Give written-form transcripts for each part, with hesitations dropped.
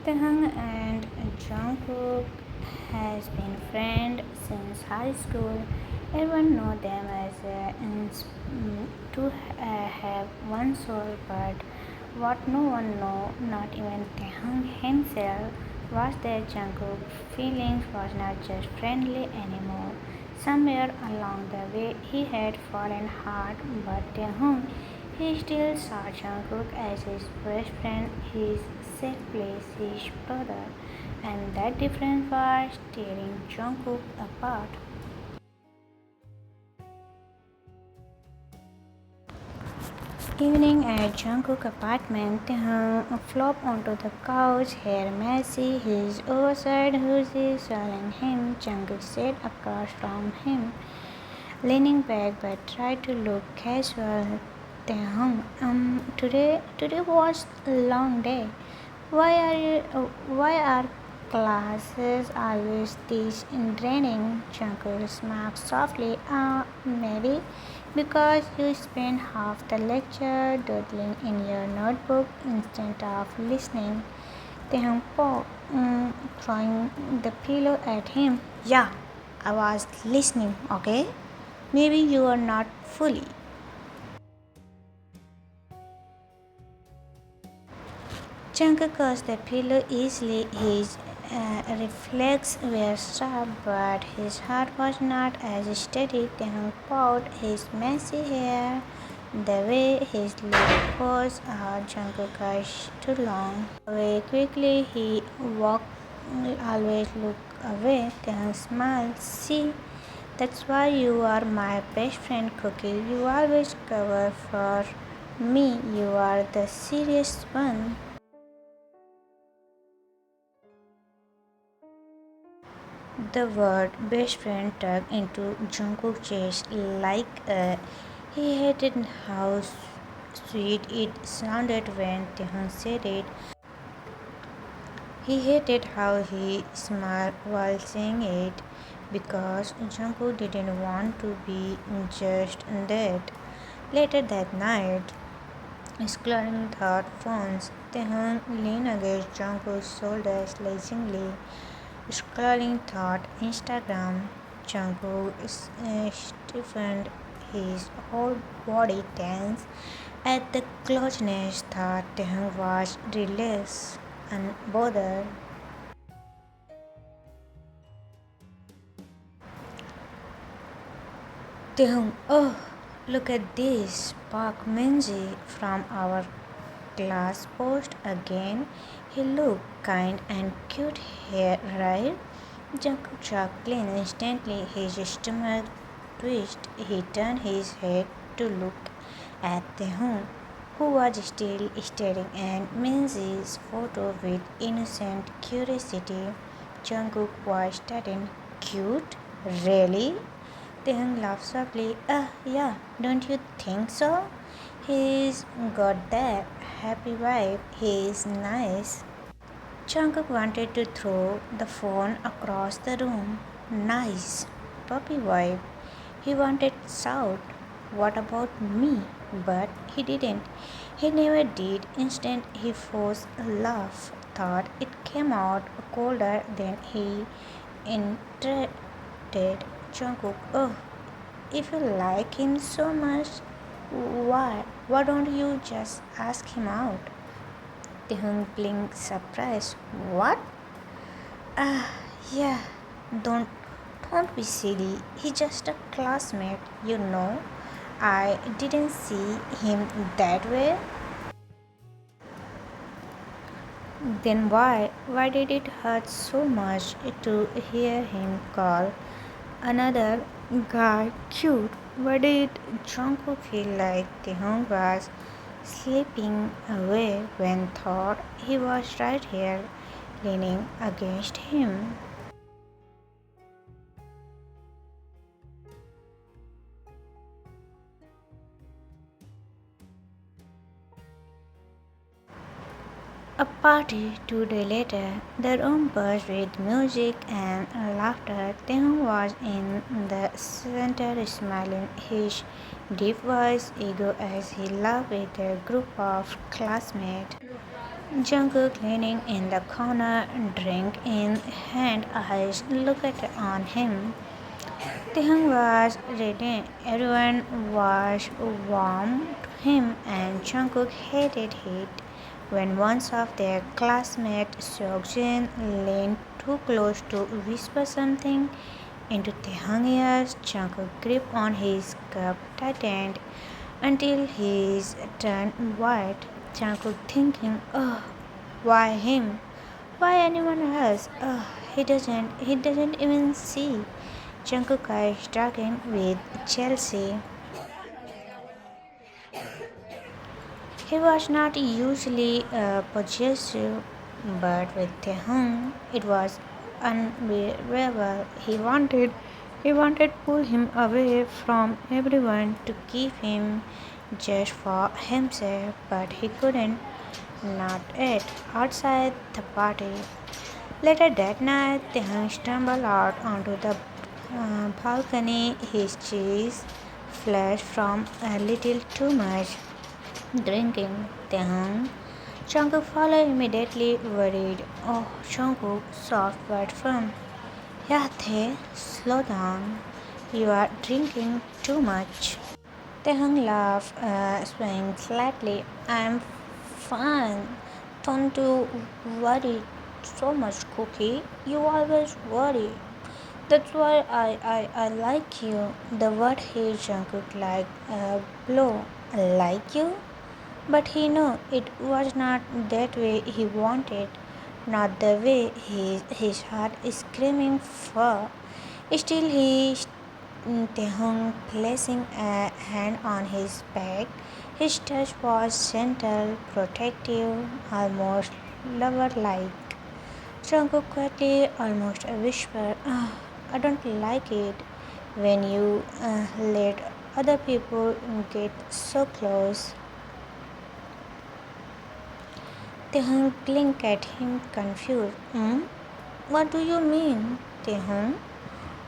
Taehyung and Jungkook has been friends since high school. Everyone knows them as to have one soul, but what no one know, not even Taehyung himself, was that Jungkook's feelings was not just friendly anymore. Somewhere along the way, he had fallen hard, but Taehyung he still saw Jungkook as his best friend, his safe place, his brother, and that difference was tearing Jungkook apart. Evening at Jungkook's apartment, Taehyung flopped onto the couch, hair messy, his oversized hoodie swirling him. Jungkook sat across from him, leaning back but tried to look casual. Taehyung, today was a long day. Why are classes always this draining? Jungkook smiled softly. Maybe because you spend half the lecture doodling in your notebook instead of listening. Taehyung paused, throwing the pillow at him. Yeah, I was listening, okay? Maybe you are not fully. Jungkook cursed the pillow easily. His reflexes were sharp, but his heart was not as steady. Taehyung pulled his messy hair the way his lip was out. Jungkook was too long. Away quickly, he walked. Always look away. Taehyung smiled. See, that's why you are my best friend, Cookie. You always cover for me. You are the serious one. The word best friend tugged into Jungkook's chest like he hated how sweet it sounded when Taehyung said it. He hated how he smiled while saying it because Jungkook didn't want to be just that. Later that night, exploring thought phones, Taehyung leaned against Jungkook's shoulder lazily. Scrolling thought Instagram, Jungkook stiffened his whole body tense at the closeness. Thought Taehyung was relaxed and bothered. Taehyung, oh, look at this. Park Minji from our class post again. He looked kind and cute here, right? Jungkook chuckled instantly. His stomach twisted. He turned his head to look at Taehyung, who was still staring at Minzy's photo with innocent curiosity. Jungkook was starting. Cute? Really? Taehyung laughed softly. Yeah, don't you think so? He's got that happy vibe. He's nice. Jungkook wanted to throw the phone across the room. Nice, puppy vibe. He wanted to shout, "What about me?" But he didn't. He never did. Instead, he forced a laugh. Thought it came out colder than he intended. Jungkook, oh, if you like him so much, why don't you just ask him out? Taehyung blinked surprised. What? Ah, yeah. Don't don't be silly. He's just a classmate, you know. I didn't see him that way. Then why did it hurt so much to hear him call another guy cute? Why did Jungkook feel like Taehyung was slipping away when thought he was right here leaning against him? A party 2 days later, the room buzzed with music and laughter. Taehyung was in the center, smiling his deep voice ego as he laughed with a group of classmates. Jungkook leaning in the corner, drink in hand, eyes looked on him. Taehyung was ready. Everyone was warm to him, and Jungkook hated it when one of their classmates, Seokjin, leaned too close to whisper something into Taehyung's ears. Jungkook grip on his cup tightened until his turned white. Jungkook thinking, "Oh, why him? Why anyone else? Oh, he doesn't even see." Jungkook is talking with Chelsea. He was not usually possessive, but with Taehyung, it was unbearable. He wanted to pull him away from everyone to keep him just for himself, but he couldn't. Not yet. Outside the party. Later that night, Taehyung stumbled out onto the balcony. His cheeks flushed from a little too much drinking. Taehyung. Jungkook followed immediately, worried. Oh, Jungkook, soft but firm. Yeah, Tae, slow down. You are drinking too much. Taehyung laughed, swaying slightly. I'm fine. Don't you worry so much, Cookie. You always worry. That's why I like you. The word he Jungkook like a blow. Like you? But he knew it was not that way he wanted, not the way his heart is screaming for. Still, Taehyung placing a hand on his back. His touch was gentle, protective, almost lover-like. Jungkook quietly, almost a whisper, "Ah, I don't like it when you let other people get so close." Taehyung blinked at him, confused. What do you mean, Taehyung?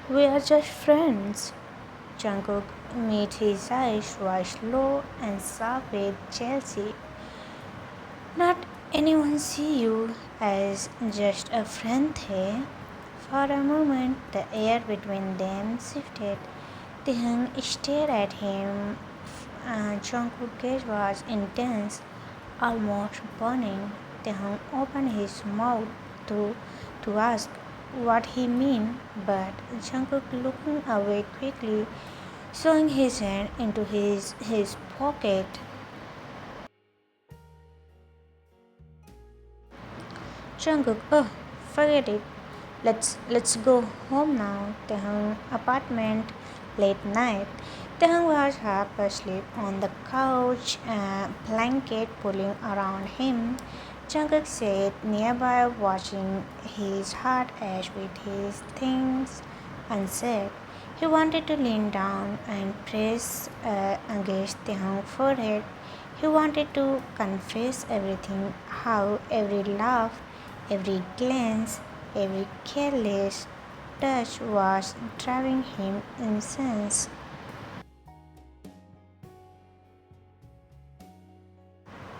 We are just friends. Jungkook met his eyes, was low and soft with Chelsea. Not anyone see you as just a friend there. For a moment, the air between them shifted. Taehyung stared at him. Jungkook's gaze was intense, almost burning. Taehyung opened his mouth to ask what he meant, but Jungkook looking away quickly, showing his hand into his pocket. Jungkook, oh, forget it. Let's go home now. Taehyung apartment late night. Taehyung was half asleep on the couch, a blanket pulling around him. Jungkook sat nearby, watching his heart ache with his things unsaid. He wanted to lean down and press against Taehyung's forehead. He wanted to confess everything, how every laugh, every glance, every careless touch was driving him insane.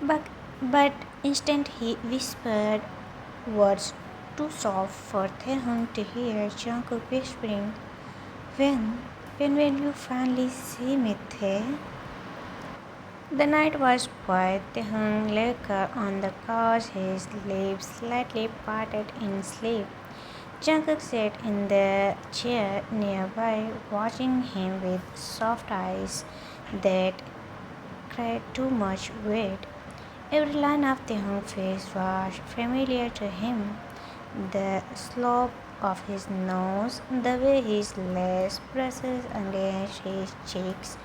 But, but instant he whispered words too soft for Taehyung to hear. Jungkook whispering, When? When will you finally see me, Tae? The night was quiet. Taehyung lay on the couch, his lips slightly parted in sleep. Jungkook sat in the chair nearby, watching him with soft eyes that cried too much weight. Every line of Taehyung's face was familiar to him. The slope of his nose, the way his lace brushes against his cheeks,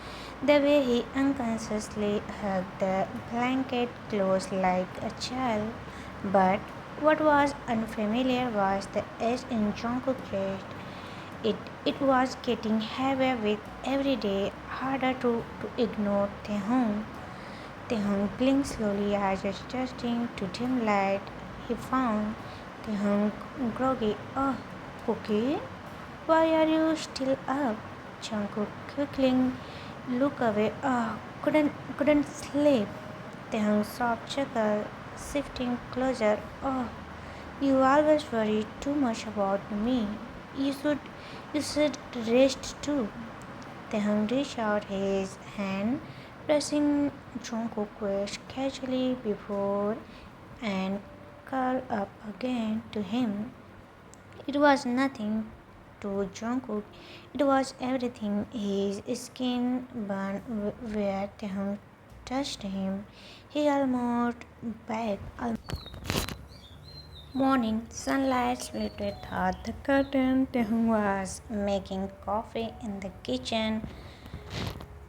the way he unconsciously hugged the blanket close like a child. But what was unfamiliar was the edge in Jungkook's chest. It was getting heavier with every day, harder to ignore Taehyung. Taehyung blinked slowly, eyes adjusting to dim light. He found Taehyung groggy. Oh, Cookie, why are you still up? Jungkook quickly looked away. Oh, couldn't sleep. Taehyung soft chuckle, shifting closer. Oh, you always worry too much about me. You should you should rest too. Taehyung reached out his hand, pressing Jungkook's waist casually before and curled up again to him. It was nothing to Jungkook. It was everything. His skin burned where Taehyung touched him. He almost begged. Morning sunlight splattered through the curtain. Taehyung was making coffee in the kitchen.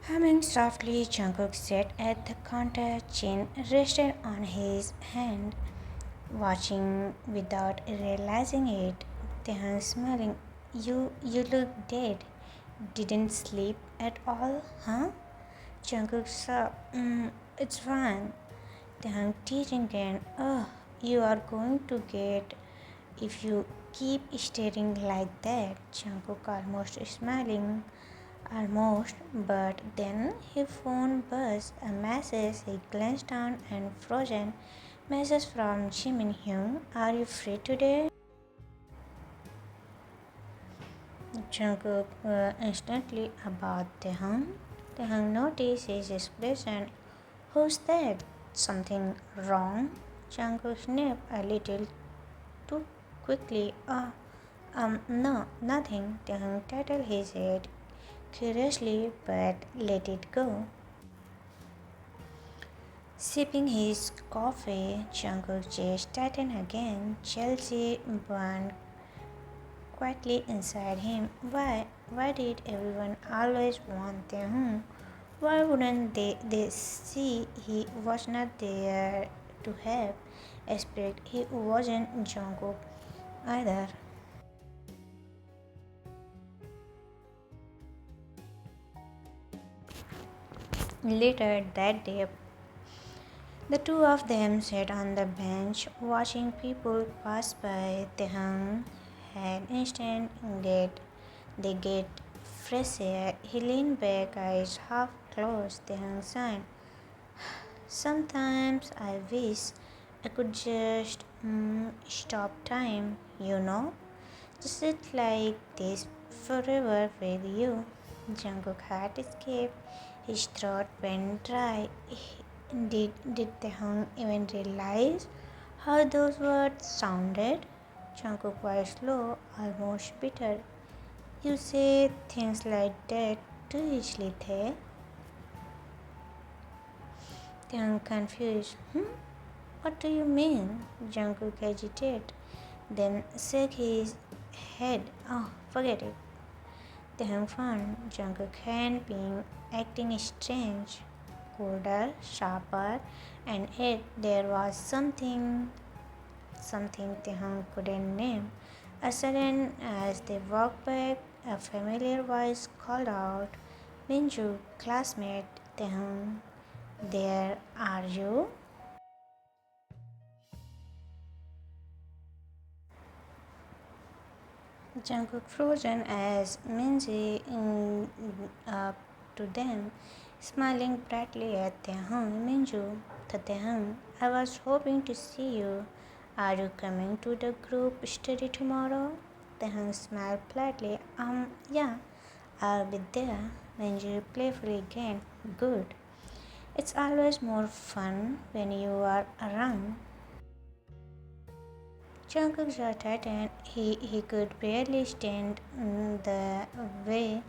Humming softly, Jungkook sat at the counter, chin rested on his hand, watching without realizing it. Taehyung smiling. You look dead. Didn't sleep at all, huh? Jungkook saw. It's fine. Taehyung teasing again. Oh, you are going to get if you keep staring like that. Jungkook almost smiling. Almost, but then his phone buzzed. A message. He glanced down and frozen. Message from Jimin Hyun. Are you free today? Jungkook instantly about Taehyung. Taehyung noticed his expression. Who's that? Something wrong? Jungkook sniffed a little too quickly. No, nothing. Taehyung titled his head curiously but let it go. Sipping his coffee, Jungkook's chest tightened again. Jealousy burned quietly inside him. Why did everyone always want Taehyung? Why wouldn't they see he was not there to help? Expect he wasn't Jungkook either. Later that day, the two of them sat on the bench watching people pass by. Taehyung had instant get they get fresh air. He leaned back, eyes half closed. Taehyung sighed. Sometimes I wish I could just stop time, just sit like this forever with you. Jungkook had escaped. His throat went dry. Did Taehyung even realize how those words sounded? Jungkook was low, almost bitter. You say things like that too easily, Tae. Taehyung confused. What do you mean? Jungkook hesitated, then shook his head. Oh, forget it. Taehyung found Jungkook had been acting strange, colder, sharper, and yet there was something Taehyung couldn't name. As they walked back, a familiar voice called out, Minju, classmate, Taehyung, there are you? Jungkook frozen as Minji up to them, smiling brightly at Taehyung. Minju, to Taehyung, I was hoping to see you. Are you coming to the group study tomorrow? Taehyung smiled politely. Yeah, I'll be there. Minju playfully again. Good. It's always more fun when you are around. Jungkook's jaw tightened. He could barely stand the way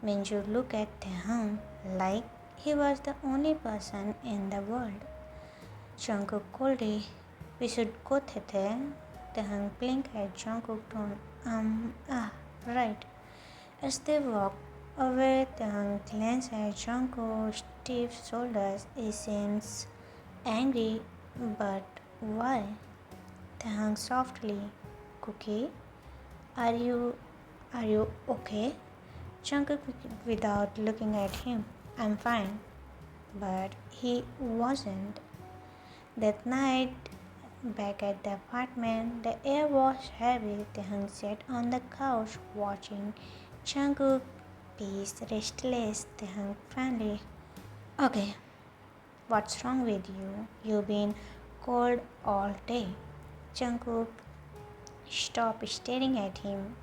Minju looked at Taehyung like he was the only person in the world. Jungkook coldly, we should go Tete. Taehyung blinked at Jungkook tone. Right. As they walked away, Taehyung glanced at Jungkook's stiff shoulders. He seems angry, but why? Taehyung softly, Cookie, are you are you okay? Jungkook without looking at him. I'm fine. But he wasn't. That night, back at the apartment, the air was heavy. Taehyung sat on the couch watching Jungkook pace restless. Taehyung finally, okay, what's wrong with you? You've been cold all day. Jungkook stopped staring at him.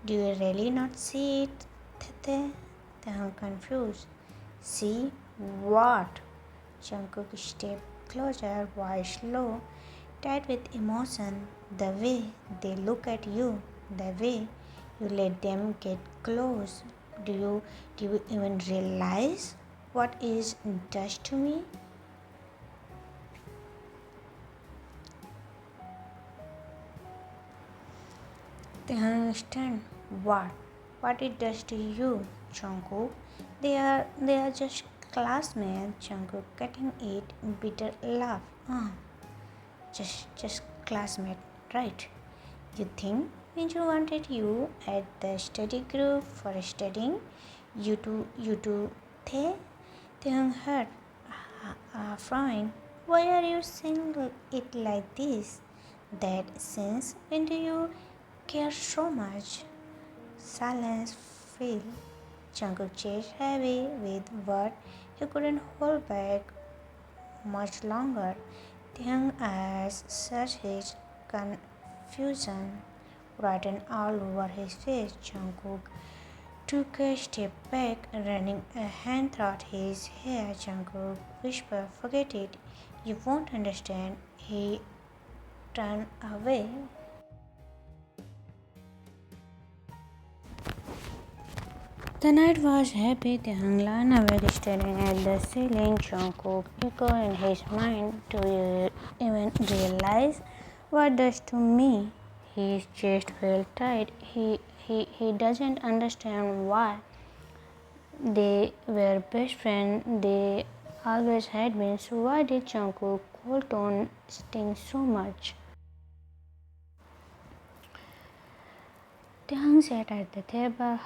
Do you really not see it? Tete? Taehyung confused. See what? Jungkook stepped closer, voice low, tied with emotion. The way they look at you, the way you let them get close. Do you even realize what is does to me? They understand what? What it does to you, Jungkook? They are just classmates, Jungkook cutting it bitter laugh. Just classmate, right? You think Minju wanted you at the study group for studying? You two, they heard frowning. Why are you saying it like this? That since when do you care so much? Silence fell. Jungkook chest heavy with what he couldn't hold back much longer. Young eyes searched his confusion, written all over his face. Jungkook took a step back, running a hand through his hair. Jungkook whispered, "Forget it. You won't understand." He turned away. The night was happy. The hung line awake, staring at the ceiling. Jungkook echoed in his mind. Do you even realize what does to me? His chest felt tight. He doesn't understand why. They were best friends. They always had been. So why did Jungkook cold tone sting so much? Taehyung sat at the table,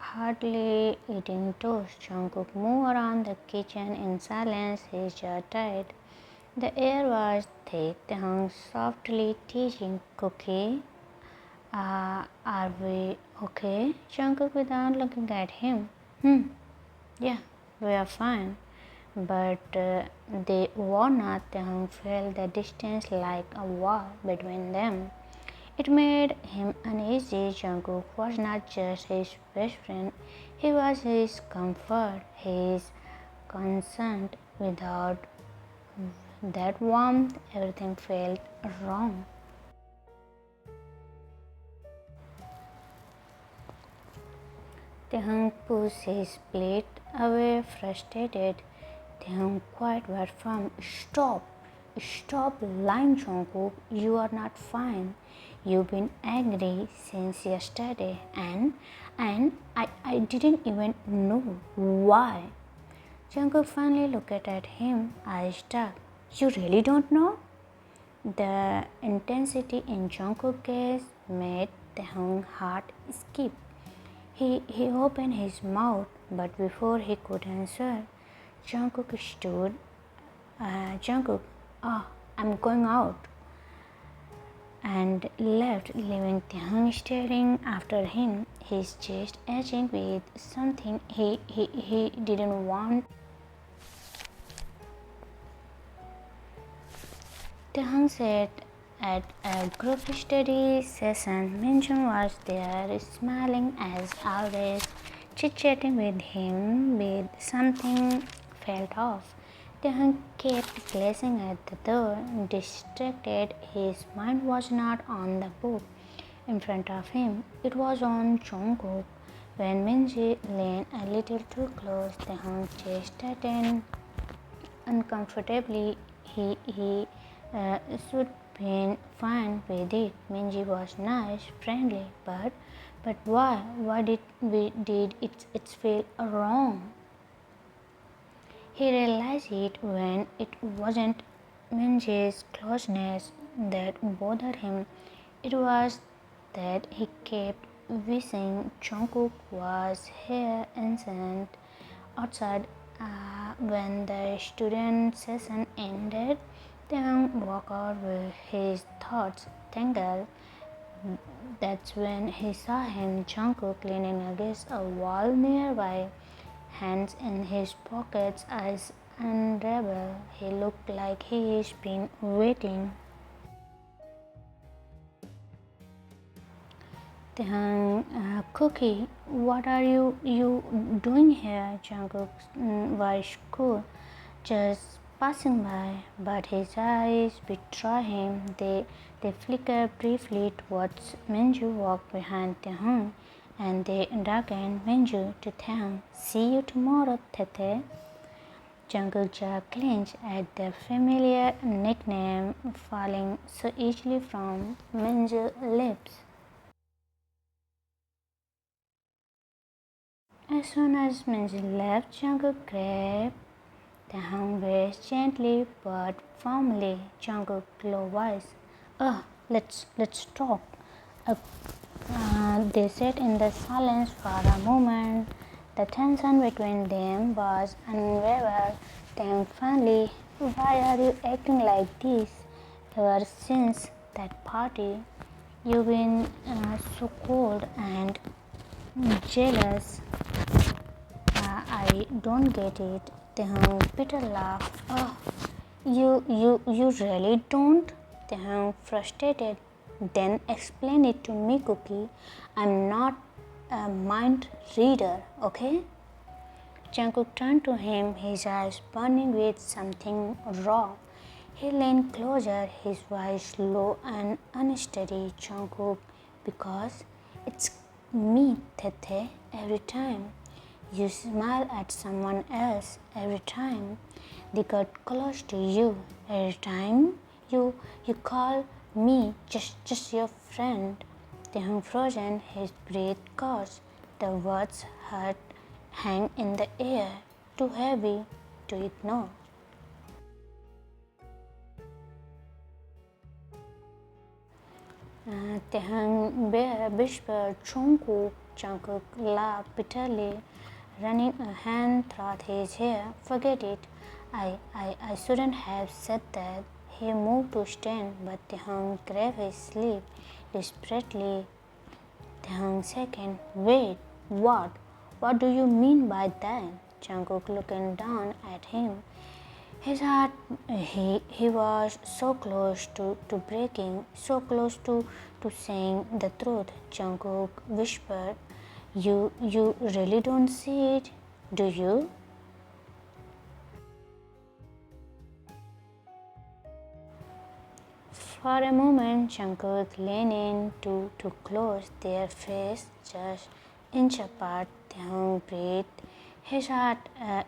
hardly eating toast. Jungkook moved around the kitchen in silence, his jaw tight. The air was thick. Taehyung softly teasing, "Cookie, are we okay?" Jungkook without looking at him. Yeah, we are fine. But they were not. Taehyung felt the distance like a wall between them. It made him uneasy. Jungkook was not just his best friend, he was his comfort, his concern. Without that warmth, everything felt wrong. Taehyung pushed his plate away, frustrated. Taehyung quiet but firm. Stop! Stop lying, Jungkook. You are not fine. You've been angry since yesterday, and I didn't even know why. Jungkook finally looked at him, eyes dark. You really don't know? The intensity in Jungkook's gaze made Taehyung's heart skip. He opened his mouth, but before he could answer, Jungkook stood. Jungkook, I'm going out, and left, leaving Taehyung staring after him, his chest aching with something he didn't want. Taehyung sat at a group study session. Minjun was there, smiling as always, chit-chatting with him, but something felt off. Taehyung kept glancing at the door, distracted. His mind was not on the book in front of him. It was on Jungkook. When Minji leaned a little too close, Taehyung chest tightened uncomfortably. He should been fine with it. Minji was nice, friendly, but why? Why did it feel wrong? He realized it when it wasn't Minji's closeness that bothered him. It was that he kept wishing Jungkook was here instant outside. When the student session ended, Taehyung walked out with his thoughts tangled. That's when he saw him, Jungkook, leaning against a wall nearby, hands in his pockets, eyes unravel. He looked like he's been waiting. Cookie, what are you doing here? Jungkook's voice cool, just passing by, but his eyes betray him. They flicker briefly towards Minju, walk behind Taehyung, and they darken Minju to Taehyung. See you tomorrow, Tete. Jungkook jaw clenched at the familiar nickname falling so easily from Minju's lips. As soon as Minji left, Jungkook grabbed Taehyung waist gently but firmly. Jungkook low voice, let's talk. They sat in the silence for a moment. The tension between them was unraveled. Then finally, why are you acting like this? Ever since that party, you've been so cold and jealous. I don't get it. Taehyung bitter laugh. Oh, you really don't? Taehyung frustrated. Then explain it to me, Cookie. I'm not a mind reader, okay? Jungkook turned to him, his eyes burning with something raw. He leaned closer, his voice low and unsteady. Jungkook, because it's me, Tete, every time. You smile at someone else every time they get close to you. Every time you call me just your friend. Taehyung frozen, his breath caught. The words hurt, hang in the air, too heavy to ignore. Taehyung whispered, Jungkook. Jungkook laughed bitterly, running a hand through his hair. Forget it. I shouldn't have said that. He moved to stand, but Taehyung grabbed his sleeve desperately. Taehyung second. Wait, what? What do you mean by that? Jungkook looking down at him. His heart, he was so close to breaking, so close to saying the truth. Jungkook whispered, You really don't see it, do you? For a moment, Jungkook leaned in too close, their face just inch apart. Taehyung breathed, his heart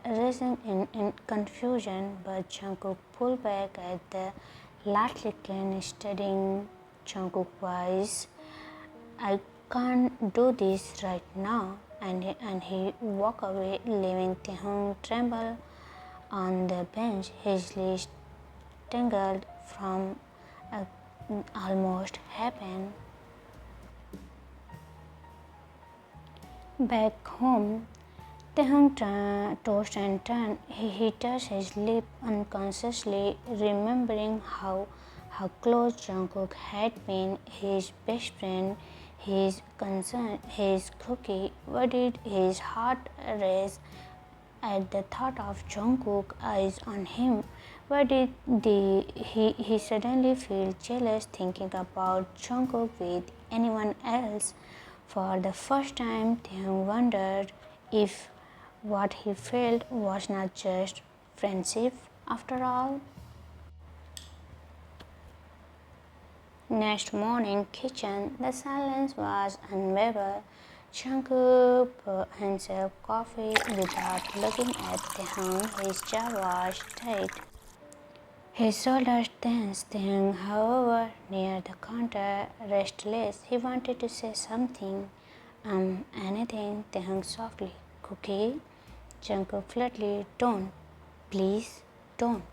racing in confusion, but Jungkook pulled back at the last second, studying Jungkook's voice. I can't do this right now, and he walked away, leaving Taehyung tremble on the bench, his lips tangled from almost happened. Back home, Taehyung tossed and turned. He touched his lip unconsciously, remembering how close Jungkook had been, his best friend, his concern, his cookie. Why did his heart race at the thought of Jungkook's eyes on him? Why did he suddenly feel jealous thinking about Jungkook with anyone else? For the first time, Taehyung wondered if what he felt was not just friendship after all. Next morning, kitchen, the silence was unbearable. Jungkook poured himself coffee without looking at Taehyung. His jaw was tight. His shoulders tense. Taehyung, however, near the counter, restless. He wanted to say something. Anything. Taehyung softly. Cookie? Jungkook flatly. Don't. Please, don't.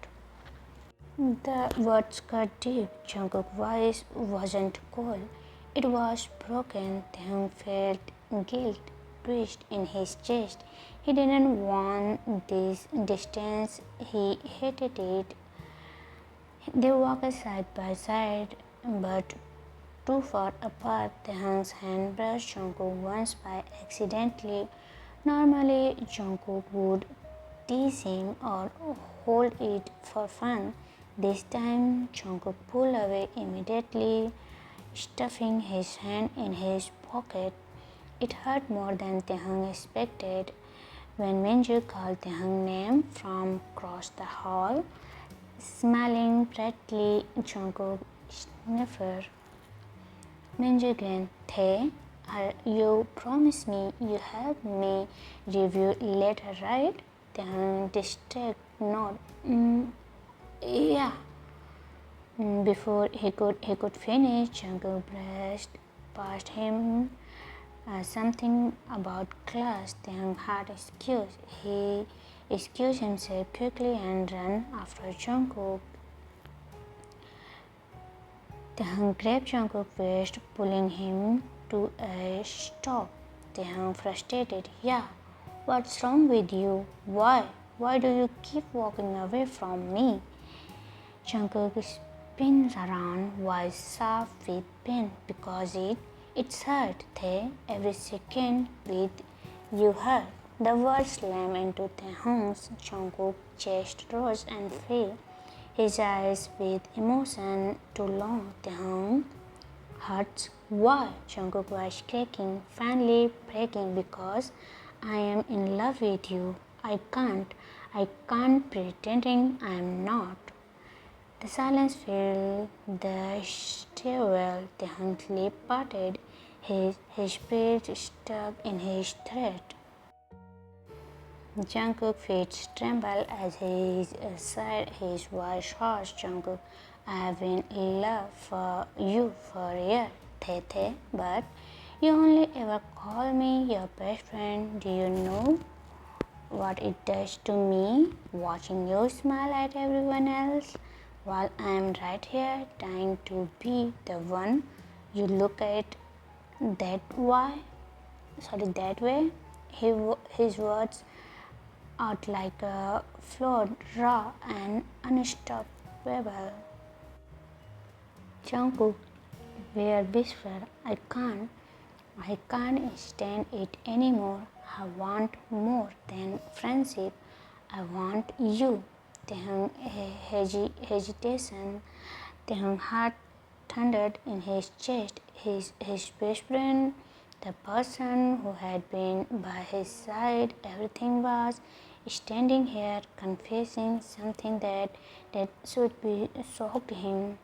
The words cut deep. Jungkook's voice wasn't cold. It was broken. Taehyung felt guilt twist in his chest. He didn't want this distance. He hated it. They walked side by side, but too far apart. Taehyung's hand brushed Jungkook once by accidentally. Normally, Jungkook would tease him or hold it for fun. This time, Jungkook pulled away immediately, stuffing his hand in his pocket. It hurt more than Taehyung expected. When Minju called Taehyung's name from across the hall, smiling brightly, Jungkook sniffed. Minju grinned. Tae, you promised me you help me review later, right? Taehyung distracted nod. Yeah. Before he could finish, Jungkook brushed past him. Something about class. Taehyung had excuse. He excused himself quickly and ran after Jungkook. Taehyung grabbed Jungkook's waist, pulling him to a stop. Taehyung frustrated. Yeah, what's wrong with you? Why? Why do you keep walking away from me? Jungkook spins around, voice sharp with pain because it's hurt. Every second with you hurt. The words slammed into Taehyung's. Jungkook's chest rose and fell. His eyes with emotion too long. Taehyung hurts. Why? Jungkook was cracking, finally breaking because I am in love with you. I can't pretending I am not. The silence filled the stairwell. Taehyung's lip parted. His breath stuck in his throat. Jungkook's feet trembled as he sighed, his voice harsh. Jungkook, I have been in love for you for years, Tae, but you only ever call me your best friend. Do you know what it does to me watching you smile at everyone else while I am right here trying to be the one you look at that way? His words out like a flood, raw and unstoppable. Jungkook were whispered, I can't stand it anymore. I want more than friendship. I want you. Taehyung hesitation. Taehyung heart thundered in his chest. His best friend, the person who had been by his side, everything was standing here confessing something that should be shocked him.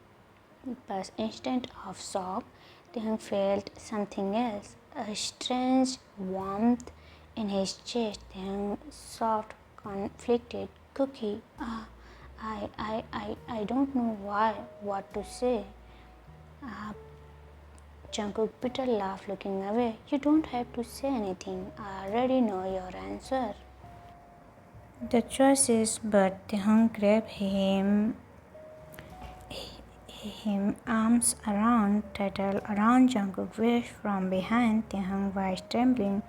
But instead of shock, Taehyung felt something else, a strange warmth in his chest. Taehyung soft, conflicted, Cookie, I don't know what to say. Jungkook bitter laugh, looking away. You don't have to say anything. I already know your answer. The choice is, but Taehyung grabbed him arms around, tighter around Jungkook's waist from behind. Taehyung was trembling.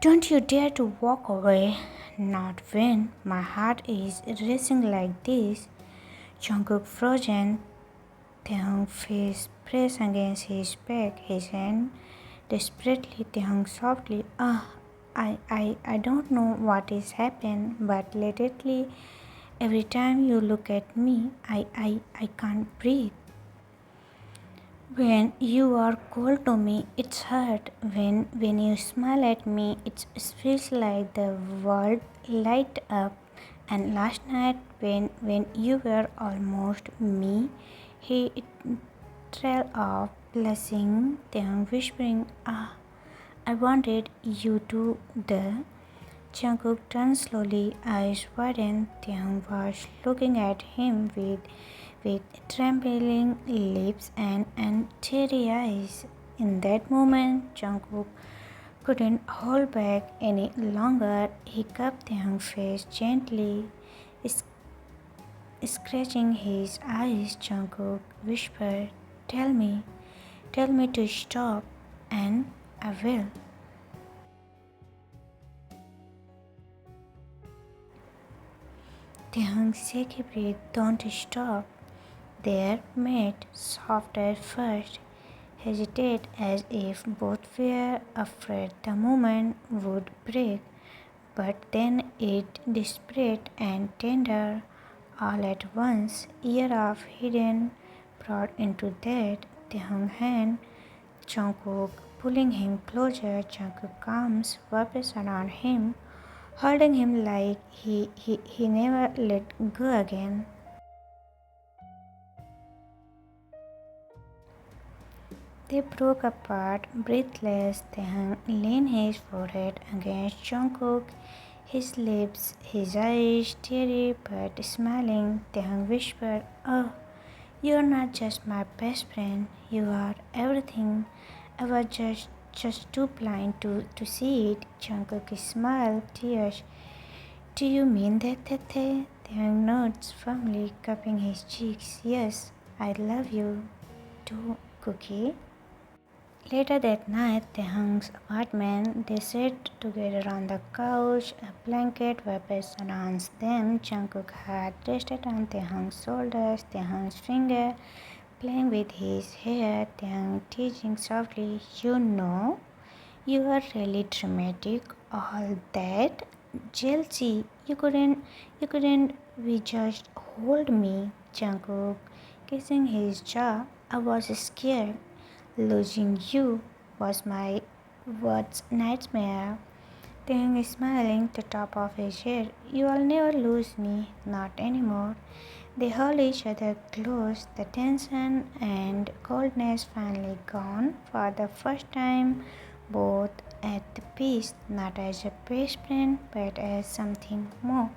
Don't you dare to walk away. Not when my heart is racing like this. Jungkook frozen. Taehyung's face pressed against his back, his hand desperately. Taehyung softly, I don't know what is happened, but lately, every time you look at me, I can't breathe. When you are cold to me, it's hurt. When you smile at me, it feels like the world light up. And last night, when you were almost me, he trailed off, blushing, then whispering, I wanted you to the. Jungkook turned slowly, eyes widened. Taehyung was looking at him with trembling lips and teary eyes. In that moment, Jungkook couldn't hold back any longer. He cupped Taehyung's face gently, scratching his eyes. Jungkook whispered, tell me to stop, and I will. Taehyung's shaky breath, don't stop. Their mate, soft at first, hesitated as if both were afraid the moment would break. But then it desperate and tender all at once. Year of hidden brought into that Taehyung hand, Jungkook pulling him closer. Jungkook comes wraps around him, holding him like he never let go again. They broke apart, breathless. Taehyung leaned his forehead against Jungkook, his lips, his eyes teary but smiling. Taehyung whispered, "Oh, you're not just my best friend, you are everything. I was just too blind to see it." Jungkook smiled, tears. "Do you mean that, Tete?" Taehyung nods firmly, cupping his cheeks. "Yes, I love you too, Cookie." Later that night, Taehyung's apartment, they sat together on the couch, a blanket wrapped around them. Jungkook had rested on Taehyung's shoulders, Taehyung's finger playing with his hair, Taehyung teasing softly, "You know, you are really dramatic. All that jealousy, you couldn't we just hold me?" Jungkook kissing his jaw. "I was scared. Losing you was my worst nightmare." Taehyung smiling the top of his head. "You'll never lose me, not anymore." They held each other close, the tension and coldness finally gone. For the first time, both at peace, not as a best friend, but as something more.